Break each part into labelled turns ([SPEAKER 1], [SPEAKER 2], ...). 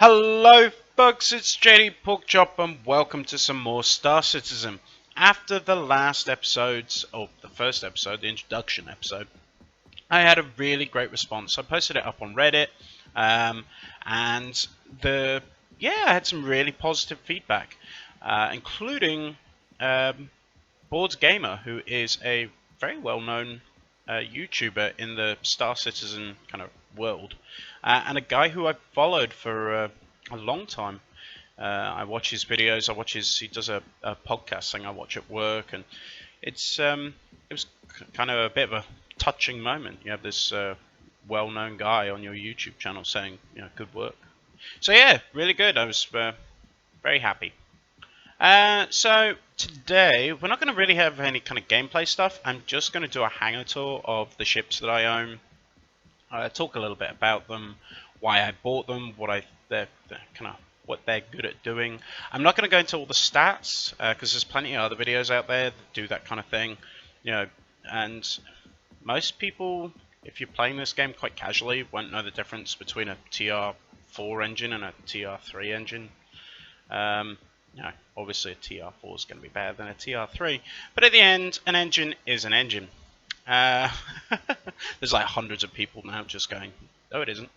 [SPEAKER 1] Hello folks, it's JD Porkchop and welcome to some more Star Citizen. After the last episodes, or the first episode, the introduction episode, I had a really great response. I posted it up on Reddit, and I had some really positive feedback, including Boards Gamer, who is a very well-known YouTuber in the Star Citizen kind of world, and a guy who I've followed for a long time. I watch his videos. He does a podcast thing I watch at work, and it was kind of a bit of a touching moment. You have this well-known guy on your YouTube channel saying, good work. So yeah, really good. I was very happy. So today we're not going to really have any kind of gameplay stuff. I'm just going to do a hangar tour of the ships that I own. Talk a little bit about them, why I bought them, what they're good at doing. I'm not going to go into all the stats because there's plenty of other videos out there that do that kind of thing, and most people, if you're playing this game quite casually, won't know the difference between a TR4 engine and a TR3 engine. Obviously a TR4 is going to be better than a TR3, but at the end, an engine is an engine. There's like hundreds of people now just going, no it isn't.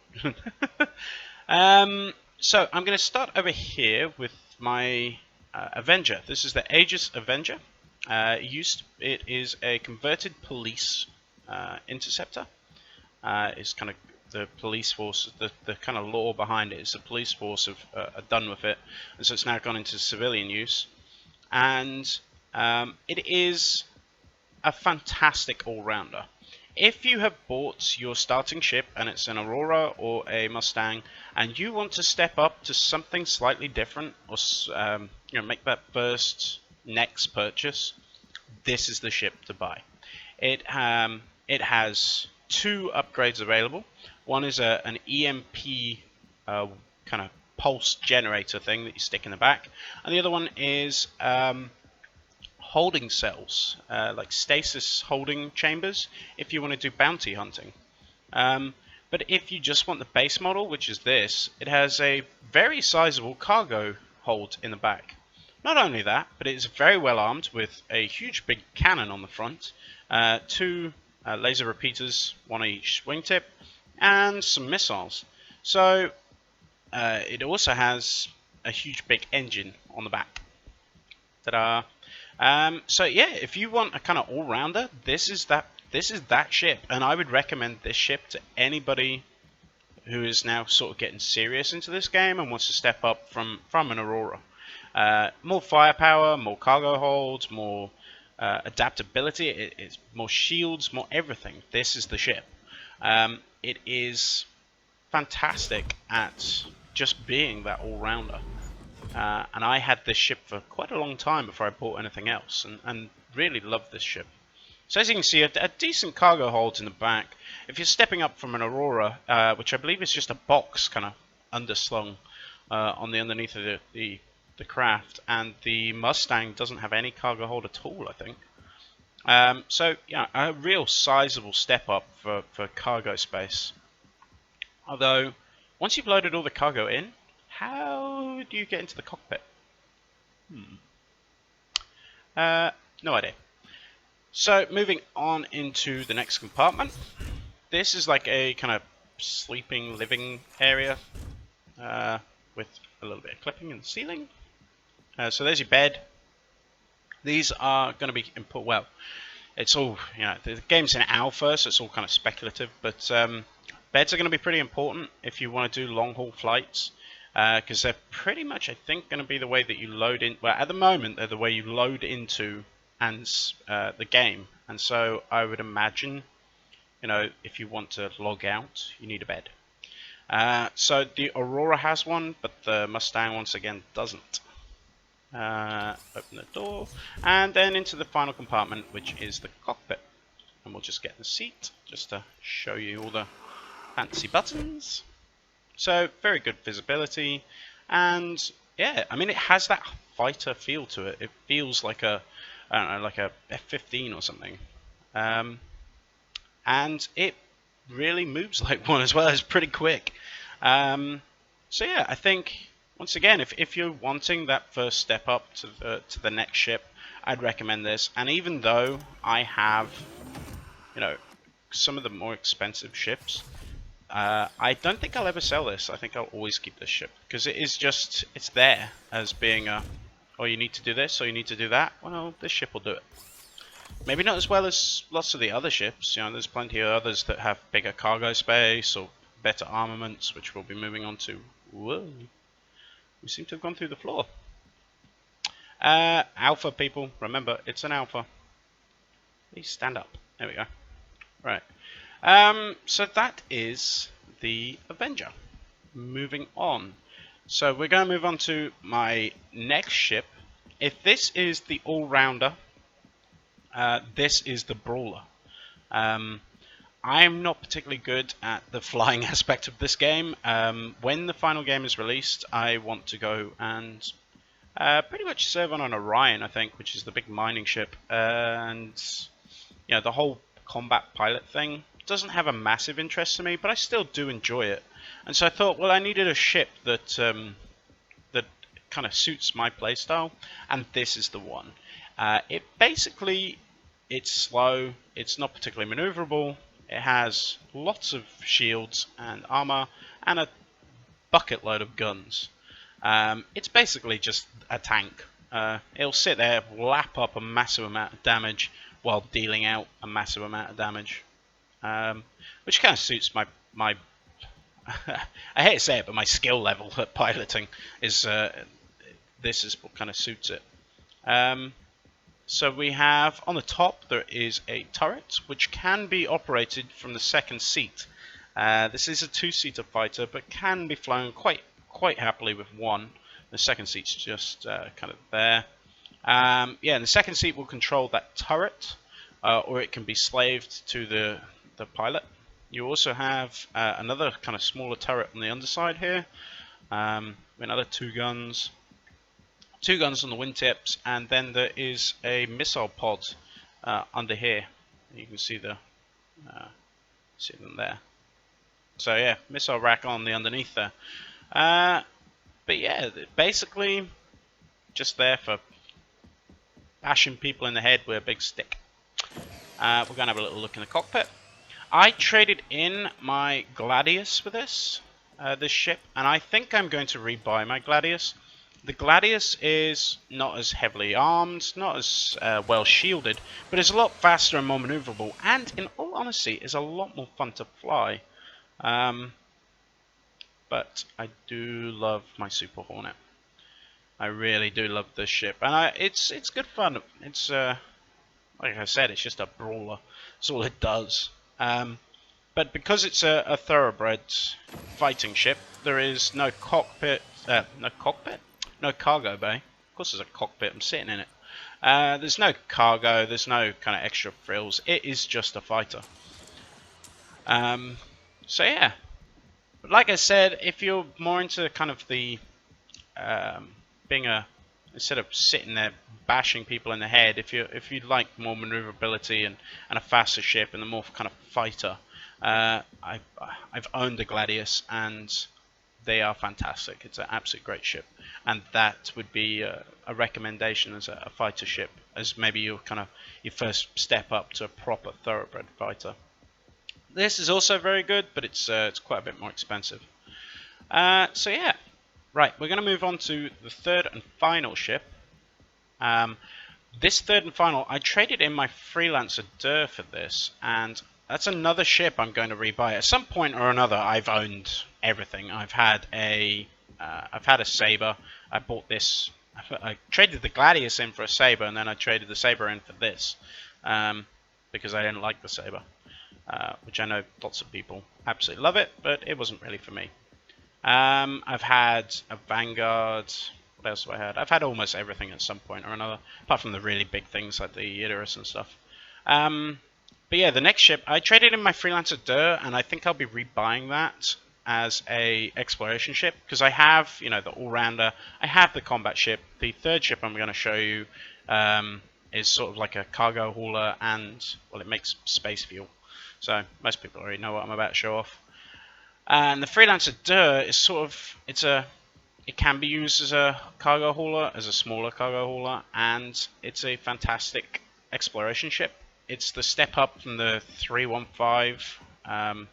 [SPEAKER 1] So I'm going to start over here with my Avenger. This is the Aegis Avenger. It is a converted police interceptor. It's kind of the police force, the kind of lore behind it is the police force are done with it, and so it's now gone into civilian use. And it is a fantastic all-rounder. If you have bought your starting ship and it's an Aurora or a Mustang, and you want to step up to something slightly different, or make that next purchase, this is the ship to buy. It has two upgrades available. One is an EMP kind of pulse generator thing that you stick in the back, and the other one is holding cells, like stasis holding chambers, if you want to do bounty hunting. But if you just want the base model, which is this, it has a very sizable cargo hold in the back. Not only that, but it is very well armed with a huge big cannon on the front, two laser repeaters, one on each wingtip, and some missiles. So it also has a huge big engine on the back. Ta-da! So yeah, if you want a kind of all-rounder, this is that ship, and I would recommend this ship to anybody who is now sort of getting serious into this game and wants to step up from an Aurora. More firepower, more cargo holds, more adaptability, it's more shields, more everything. This is the ship. It is fantastic at just being that all-rounder. And I had this ship for quite a long time before I bought anything else, and really loved this ship. So as you can see, a decent cargo hold in the back. If you're stepping up from an Aurora, which I believe is just a box kind of underslung on the underneath of the craft, and the Mustang doesn't have any cargo hold at all, I think. So yeah, a real sizable step up for cargo space. Although, once you've loaded all the cargo in, how do you get into the cockpit? No idea. So moving on into the next compartment. This is like a kind of sleeping, living area with a little bit of clipping in the ceiling. So there's your bed. These are going to be important. Well, it's all, the game's in alpha, so it's all kind of speculative, but beds are going to be pretty important if you want to do long haul flights, because they're pretty much, I think, going to be the way that you load in. Well, at the moment, they're the way you load into the game, and so I would imagine, if you want to log out, you need a bed. So the Aurora has one, but the Mustang once again doesn't. Open the door, and then into the final compartment, which is the cockpit. And we'll just get the seat, just to show you all the fancy buttons. So, very good visibility, and yeah, I mean, it has that fighter feel to it. It feels like a, I don't know, like a F-15 or something. And it really moves like one as well. It's pretty quick. So yeah, I think once again, if you're wanting that first step up to the next ship, I'd recommend this. And even though I have, you know, some of the more expensive ships, I don't think I'll ever sell this. I think I'll always keep this ship because it's there as being a, oh, you need to do this or you need to do that. Well, this ship will do it. Maybe not as well as lots of the other ships. You know, there's plenty of others that have bigger cargo space or better armaments, which we'll be moving on to. Whoa. We seem to have gone through the floor. Alpha, people. Remember, it's an alpha. Please stand up. There we go. Right. So that is the Avenger. Moving on. So we're going to move on to my next ship. If this is the all-rounder, this is the Brawler. I'm not particularly good at the flying aspect of this game. When the final game is released, I want to go and pretty much serve on an Orion, I think, which is the big mining ship. And you know, the whole combat pilot thing doesn't have a massive interest to me, but I still do enjoy it. And so I thought, well, I needed a ship that that kind of suits my playstyle, and this is the one. It's slow, it's not particularly maneuverable, it has lots of shields and armor, and a bucket load of guns. It's basically just a tank. It'll sit there, lap up a massive amount of damage while dealing out a massive amount of damage, which kind of suits my I hate to say it, but my skill level at piloting is this is what kind of suits it. So we have on the top there is a turret which can be operated from the second seat. This is a two-seater fighter, but can be flown quite happily with one. The second seat's just kind of there. Yeah, and the second seat will control that turret, or it can be slaved to the pilot. You also have another kind of smaller turret on the underside here. Another two guns on the wingtips, and then there is a missile pod under here. You can see them there. So yeah, missile rack on the underneath there. But yeah, basically just there for bashing people in the head with a big stick. We're going to have a little look in the cockpit. I traded in my Gladius for this ship, and I think I'm going to rebuy my Gladius. The Gladius is not as heavily armed, not as well shielded, but is a lot faster and more maneuverable, and in all honesty is a lot more fun to fly. But I do love my Super Hornet. I really do love this ship, and it's good fun. It's like I said, it's just a brawler. That's all it does. But because it's a thoroughbred fighting ship, there is no cockpit, no cargo bay. Of course, there's a cockpit. I'm sitting in it. There's no cargo. There's no kind of extra frills. It is just a fighter. So yeah. But like I said, if you're more into kind of the instead of sitting there bashing people in the head, if you like more maneuverability and a faster ship and a more kind of fighter, I've owned the Gladius and they are fantastic. It's an absolute great ship, and that would be a recommendation as a fighter ship, as maybe your first step up to a proper thoroughbred fighter. This is also very good, but it's quite a bit more expensive. So yeah, right, we're going to move on to the third and final ship. This third and final, I traded in my Freelancer Der for this, and that's another ship I'm going to rebuy. At some point or another, I've owned everything. I've had a Saber. I bought this. I traded the Gladius in for a Saber, and then I traded the Saber in for this because I didn't like the Saber, which I know lots of people absolutely love it, but it wasn't really for me. I've had a Vanguard. What else have I had? I've had almost everything at some point or another, apart from the really big things like the Idris and stuff. But yeah, the next ship, I traded in my Freelancer Der, and I think I'll be rebuying that as a exploration ship, because I have, you know, the all-rounder, I have the combat ship. The third ship I'm going to show you is sort of like a cargo hauler, and, well, it makes space fuel. So most people already know what I'm about to show off. And the Freelancer 2 is sort of, it can be used as a cargo hauler, as a smaller cargo hauler, and it's a fantastic exploration ship. It's the step up from the 315,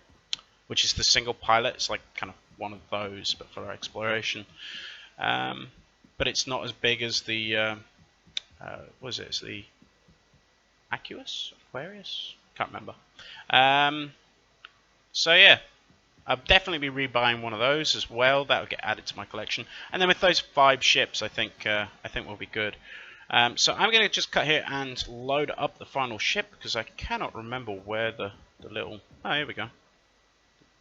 [SPEAKER 1] which is the single pilot. It's like kind of one of those, but for exploration. But it's not as big as the, what is it? It's the Aquarius? Can't remember. So yeah, I'll definitely be rebuying one of those as well. That will get added to my collection. And then with those 5 ships, I think we'll be good. So I'm going to just cut here and load up the final ship because I cannot remember where the little... Oh, here we go.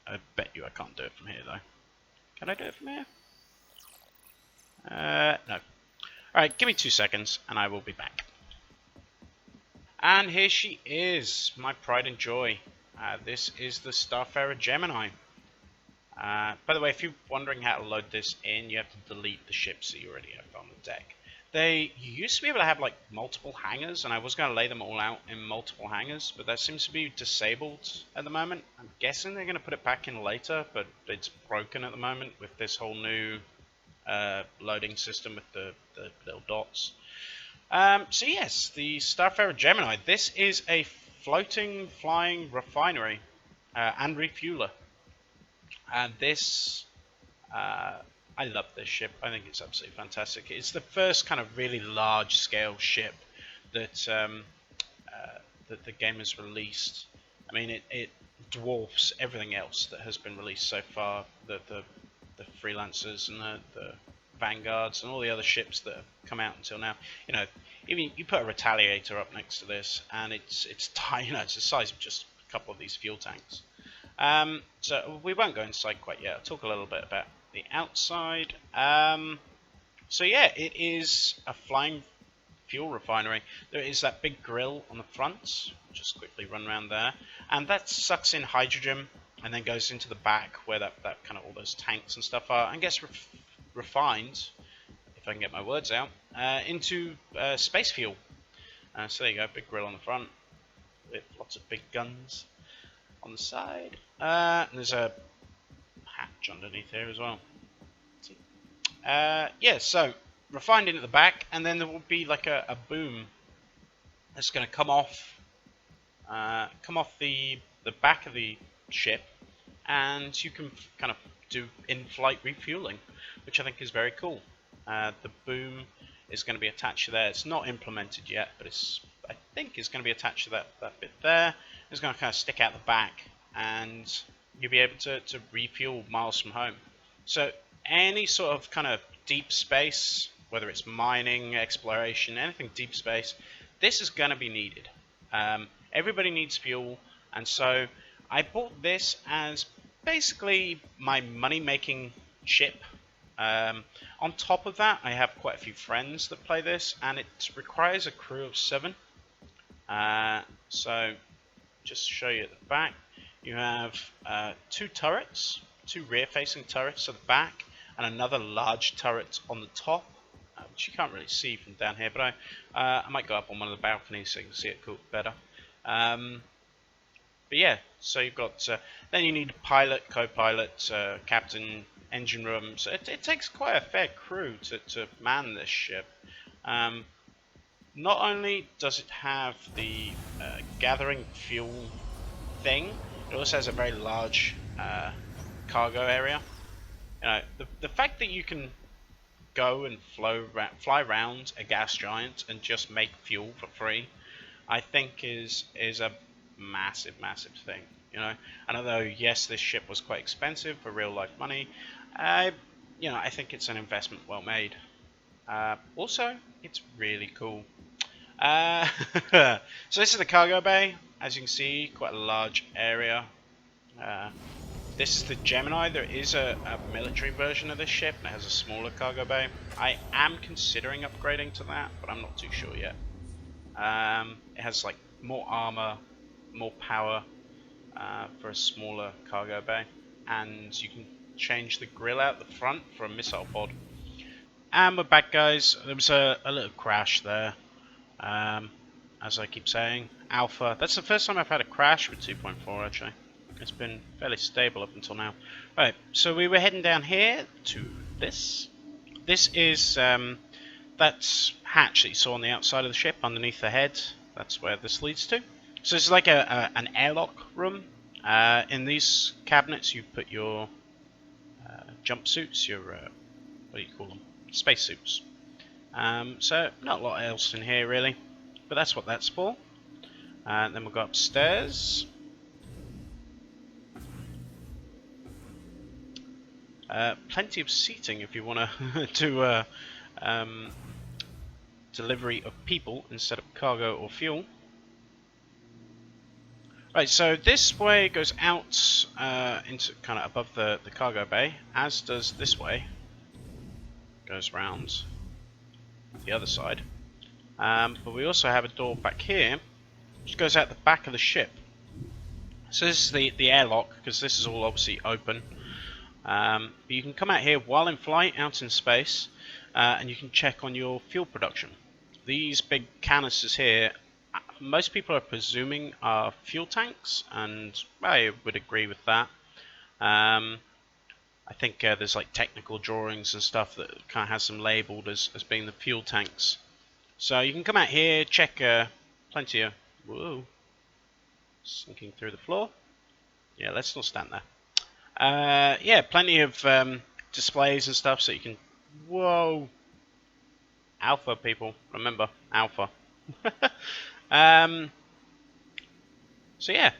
[SPEAKER 1] I bet you I can't do it from here though. Can I do it from here? No. Alright, give me 2 seconds and I will be back. And here she is, my pride and joy. This is the Starfarer Gemini. By the way, if you're wondering how to load this in, you have to delete the ships that you already have on the deck. You used to be able to have like multiple hangars, and I was going to lay them all out in multiple hangars, but that seems to be disabled at the moment. I'm guessing they're going to put it back in later, but it's broken at the moment with this whole new loading system with the little dots. So yes, the Starfarer Gemini. This is a floating, flying refinery and refueler. And this, I love this ship. I think it's absolutely fantastic. It's the first kind of really large-scale ship that that the game has released. I mean, it dwarfs everything else that has been released so far. The Freelancers and the Vanguards and all the other ships that have come out until now. You know, even you put a Retaliator up next to this, and it's tiny. You know, it's the size of just a couple of these fuel tanks. So we won't go inside quite yet. I'll talk a little bit about the outside. So yeah, it is a flying fuel refinery. There is that big grill on the front. Just quickly run around there, and that sucks in hydrogen and then goes into the back where that kind of all those tanks and stuff are, and gets refined, if I can get my words out, into space fuel. So there you go, big grill on the front with lots of big guns on the side. And there's a hatch underneath here as well. Yeah, so refined in at the back, and then there will be like a boom that's going to come off the back of the ship, and you can kind of do in-flight refueling, which I think is very cool. The boom is going to be attached to there. It's not implemented yet, but I think it's going to be attached to that bit there. It's going to kind of stick out the back, and you'll be able to refuel miles from home. So any sort of kind of deep space, whether it's mining, exploration, anything deep space, this is going to be needed. Everybody needs fuel, and so I bought this as basically my money-making ship. On top of that, I have quite a few friends that play this, and it requires a crew of 7. So just to show you at the back, you have 2 turrets, 2 rear-facing turrets at the back, and another large turret on the top, which you can't really see from down here, but I might go up on one of the balconies so you can see it better. But yeah, so you've got, then you need a pilot, co-pilot, captain, engine room. So it takes quite a fair crew to man this ship. Not only does it have the gathering fuel thing, it also has a very large cargo area. You know, the fact that you can go and fly around a gas giant and just make fuel for free, I think is a massive thing. You know, and although yes, this ship was quite expensive for real life money, you know, I think it's an investment well made. Also, it's really cool. So this is the cargo bay. As you can see, quite a large area. This is the Gemini. There is a military version of this ship, and it has a smaller cargo bay. I am considering upgrading to that, but I'm not too sure yet. It has like more armor, more power for a smaller cargo bay, and you can change the grill out the front for a missile pod. And we're back, guys. There was a little crash there, as I keep saying. Alpha. That's the first time I've had a crash with 2.4 actually. It's been fairly stable up until now. Right, so we were heading down here to this. This is that hatch that you saw on the outside of the ship underneath the head. That's where this leads to. So it's like an airlock room. In these cabinets you put your jumpsuits, your what do you call them? Spacesuits. So not a lot else in here really, but that's what that's for. Then we'll go upstairs. Plenty of seating if you want to do delivery of people instead of cargo or fuel. Right, so this way goes out into kind of above the cargo bay, as does this way. Goes round the other side. But we also have a door back here, which goes out the back of the ship. So this is the airlock, because this is all obviously open. But you can come out here while in flight, out in space, and you can check on your fuel production. These big canisters here, most people are presuming are fuel tanks, and I would agree with that. I think there's like technical drawings and stuff that kind of has them labelled as being the fuel tanks. So you can come out here, check plenty of... Whoa. Sinking through the floor. Yeah, let's not stand there. Yeah, plenty of displays and stuff so you can... Whoa! Alpha, people. Remember, alpha. So yeah.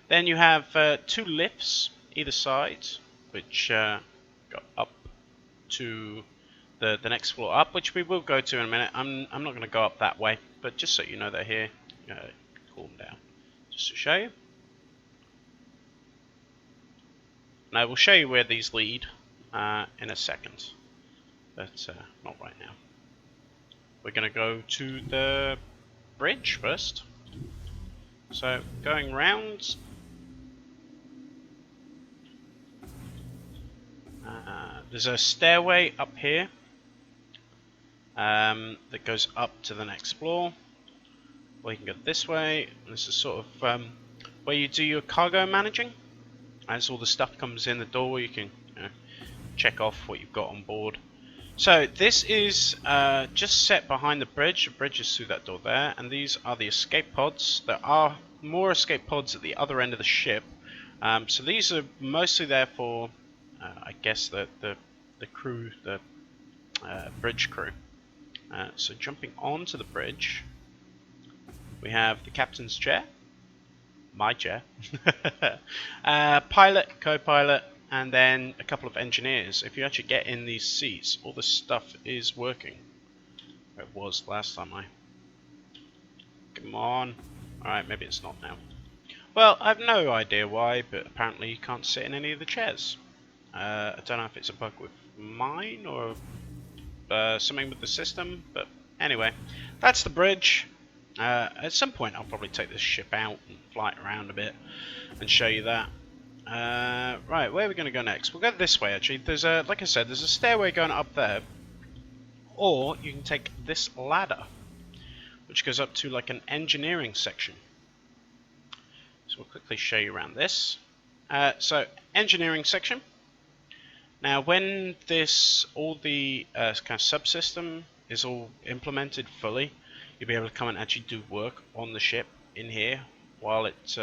[SPEAKER 1] Then you have 2 lifts either side, which go up to the next floor up, which we will go to in a minute. I'm not going to go up that way, but just so you know they're here, cool them down. Just to show you. And I will show you where these lead in a second, but not right now. We're going to go to the bridge first. So going round, there's a stairway up here that goes up to the next floor. Or you can go this way. This is sort of where you do your cargo managing. As all the stuff comes in the door, you can check off what you've got on board. So this is just set behind the bridge. The bridge is through that door there, and these are the escape pods. There are more escape pods at the other end of the ship. So these are mostly there for, I guess, the crew, the bridge crew. So jumping onto the bridge, we have the captain's chair. My chair, pilot, co-pilot, and then a couple of engineers. If you actually get in these seats, all the stuff is working. It was last time Come on. Alright, maybe it's not now. Well, I have no idea why, but apparently you can't sit in any of the chairs. I don't know if it's a bug with mine or something with the system, but anyway, that's the bridge. At some point I'll probably take this ship out and fly it around a bit and show you that. Right, where are we going to go next? We'll go this way actually. There's a, like I said, there's a stairway going up there, or you can take this ladder, which goes up to like an engineering section. So we'll quickly show you around this. So engineering section. Now when this, all the kind of subsystem is all implemented fully, you'll be able to come and actually do work on the ship in here while it's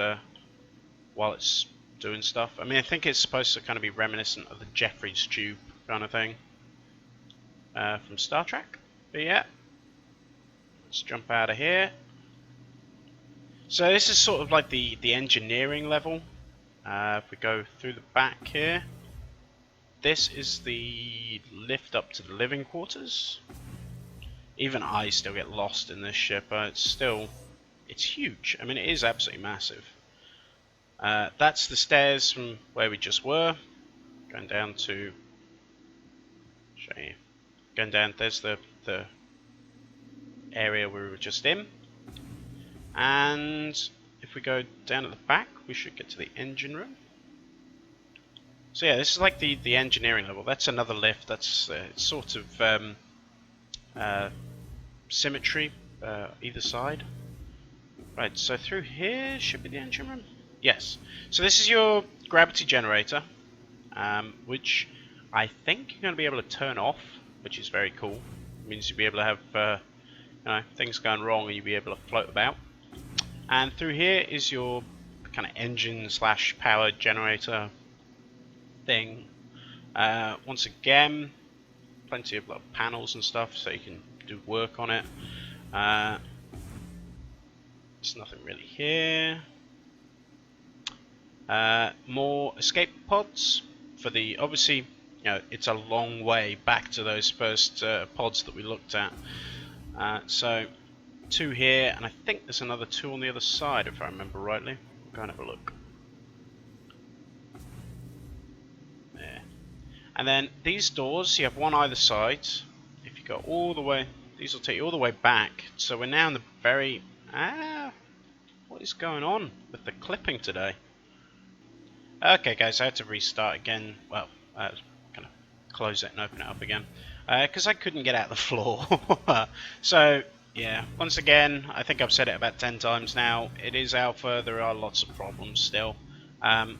[SPEAKER 1] doing stuff. I mean, I think it's supposed to kind of be reminiscent of the Jeffries tube kind of thing from Star Trek. But yeah, let's jump out of here. So this is sort of like the engineering level. If we go through the back here, this is the lift up to the living quarters. Even I still get lost in this ship. It's huge. I mean, it is absolutely massive. That's the stairs from where we just were. Going down to... show you. Going down, there's the area we were just in. And if we go down at the back, we should get to the engine room. So yeah, this is like the engineering level. That's another lift. That's sort of symmetry either side. Right, so through here should be the engine room. Yes. So this is your gravity generator, which I think you're going to be able to turn off, which is very cool. It means you'll be able to have things going wrong and you'll be able to float about. And through here is your kind of engine slash power generator thing. Once again, plenty of little panels and stuff so you can do work on it. There's nothing really here. More escape pods for the, obviously, it's a long way back to those first pods that we looked at. So 2 here, and I think there's another 2 on the other side if I remember rightly. We'll go and have a look. There. And then these doors, you have one either side. If you go all the way, these will take you all the way back. So we're now in the very... what is going on with the clipping today? Okay guys, I had to restart again. Well, I was going to close it and open it up again. Because I couldn't get out the floor. So, yeah, once again, I think I've said it about 10 times now. It is alpha, there are lots of problems still. I'm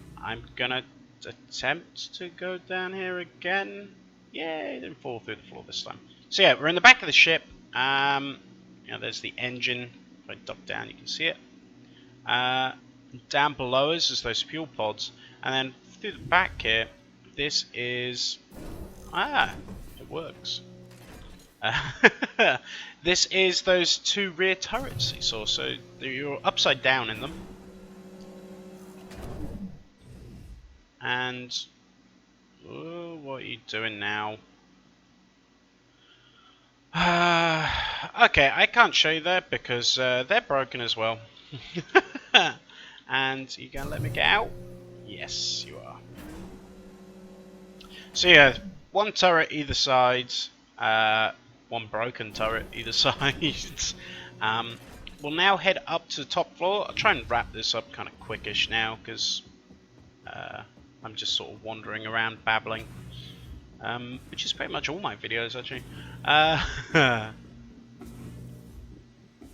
[SPEAKER 1] going to attempt to go down here again. Yeah, it didn't fall through the floor this time. So yeah, we're in the back of the ship. There's the engine. If I duck down, you can see it. Down below us is those fuel pods. And then through the back here, this is... it works. This is those 2 rear turrets you saw, so you're upside down in them. And... what are you doing now? Okay, I can't show you that because they're broken as well. And you gonna let me get out? Yes, you are. So yeah, 1 turret either side, 1 broken turret either side. We'll now head up to the top floor. I'll try and wrap this up kind of quickish now because I'm just sort of wandering around babbling, which is pretty much all my videos actually.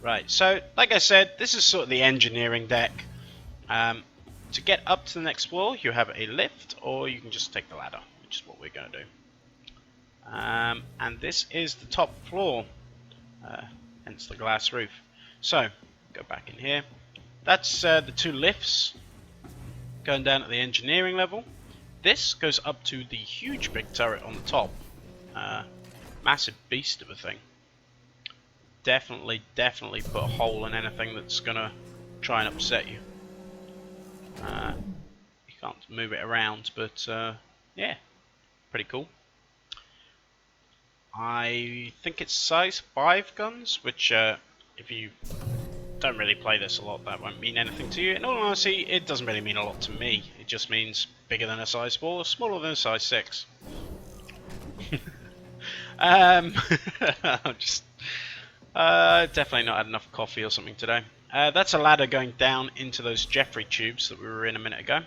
[SPEAKER 1] Right, so like I said, this is sort of the engineering deck. To get up to the next floor, you have a lift, or you can just take the ladder, which is what we're going to do. And this is the top floor, hence the glass roof. So, go back in here. That's the 2 lifts going down at the engineering level. This goes up to the huge big turret on the top. Massive beast of a thing. Definitely put a hole in anything that's going to try and upset you. You can't move it around, but yeah, pretty cool. I think it's size 5 guns, which if you don't really play this a lot, that won't mean anything to you. In all honesty, it doesn't really mean a lot to me. It just means bigger than a size 4 or smaller than a size 6. I'm just definitely not had enough coffee or something today. That's a ladder going down into those Jeffrey tubes that we were in a minute ago.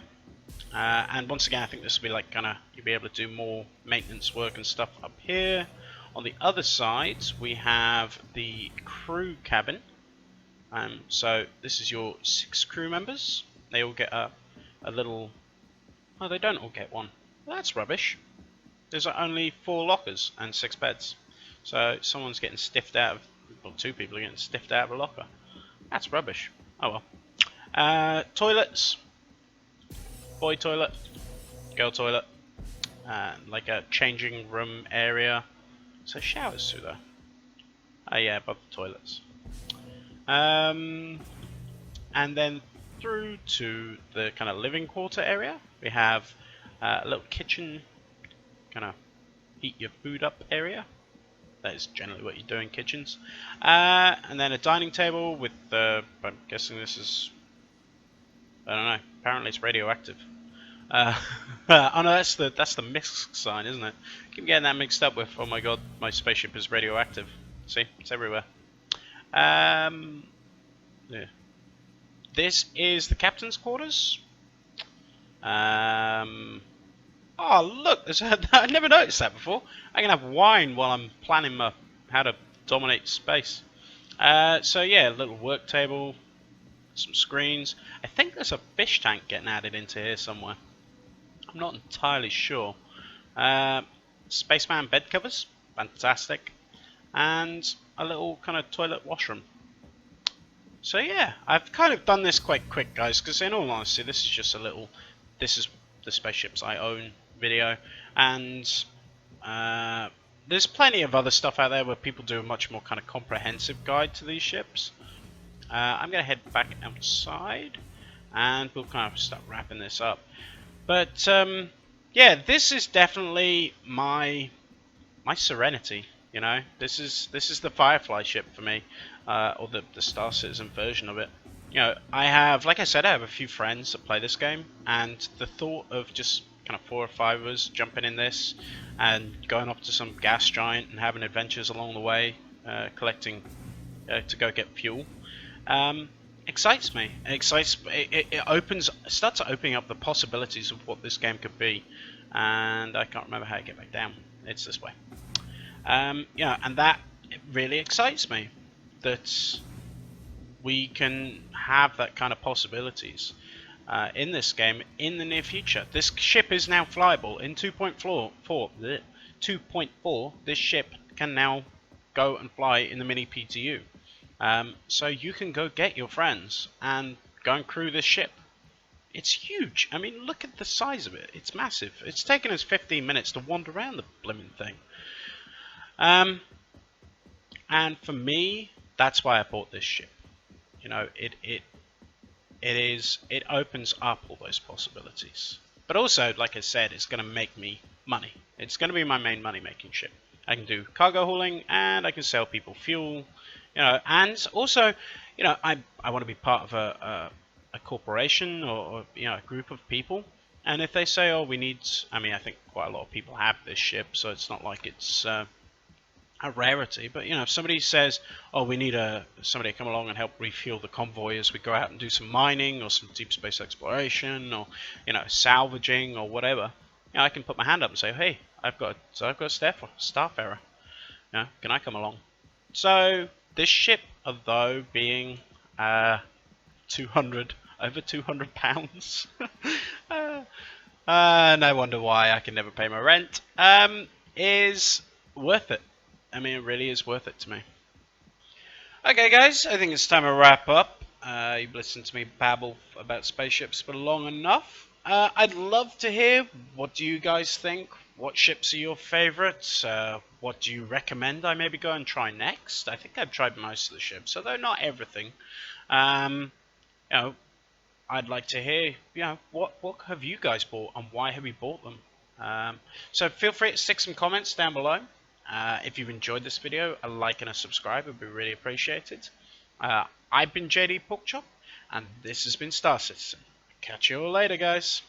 [SPEAKER 1] And once again, I think this will be like you'll be able to do more maintenance work and stuff up here. On the other side, we have the crew cabin. So this is your 6 crew members. They all get a little... Oh, they don't all get one. Well, that's rubbish. There's only 4 lockers and 6 beds. So someone's getting stiffed out of... Well, 2 people are getting stiffed out of a locker. That's rubbish. Oh well. Toilets. Boy toilet. Girl toilet. Like a changing room area. So showers through there. Oh yeah, above the toilets. And then through to the kind of living quarter area. We have a little kitchen. Kind of heat your food up area. That is generally what you do in kitchens. And then a dining table with I'm guessing this is... I don't know. Apparently it's radioactive. Oh no, that's the MISC sign, isn't it? I keep getting that mixed up with, oh my god, my spaceship is radioactive. See? It's everywhere. Yeah. This is the captain's quarters. Oh look, I never noticed that before. I can have wine while I'm planning how to dominate space. So yeah, a little work table. some screens. I think there's a fish tank getting added into here somewhere. I'm not entirely sure. Spaceman bed covers, fantastic, and a little kind of toilet washroom. So yeah, I've kind of done this quite quick, guys, because in all honesty, this is just a little, this is the spaceships I own video, and there's plenty of other stuff out there where people do a much more kind of comprehensive guide to these ships. I'm going to head back outside, and we'll kind of start wrapping this up. But yeah, this is definitely my Serenity. You know, this is the Firefly ship for me, or the Star Citizen version of it. You know, I have, like I said, I have a few friends that play this game, and the thought of just kind of 4 or 5 of us jumping in this and going up to some gas giant and having adventures along the way, collecting to go get fuel, excites me. It starts opening up the possibilities of what this game could be, and I can't remember how to get back down. It's this way. Yeah, and that really excites me, that we can have that kind of possibilities in this game in the near future. This ship is now flyable in 2.4. This ship can now go and fly in the mini PTU. So you can go get your friends and go and crew this ship. It's huge. I mean, look at the size of it. It's massive. It's taken us 15 minutes to wander around the blimmin' thing. And for me, that's why I bought this ship. You know, it opens up all those possibilities. But also, like I said, it's going to make me money. It's going to be my main money-making ship. I can do cargo hauling, and I can sell people fuel. You know, and also, you know, I want to be part of a corporation or you know, a group of people. And if they say, oh, we need, I mean, I think quite a lot of people have this ship, so it's not like it's a rarity. But you know, if somebody says, oh, we need somebody to come along and help refuel the convoy as we go out and do some mining or some deep space exploration or, you know, salvaging or whatever, you know, I can put my hand up and say, hey, I've got a Starfarer. You know, can I come along? So this ship, although being over 200 pounds, and I wonder why I can never pay my rent, is worth it. I mean, it really is worth it to me. Okay, guys, I think it's time to wrap up. You've listened to me babble about spaceships for long enough. I'd love to hear, what do you guys think? What ships are your favourites? What do you recommend I maybe go and try next? I think I've tried most of the ships, although not everything. You know, I'd like to hear, you know, what have you guys bought and why have you bought them? So feel free to stick some comments down below. If you've enjoyed this video, a like and a subscribe would be really appreciated. I've been JD Porkchop, and this has been Star Citizen. Catch you all later, guys.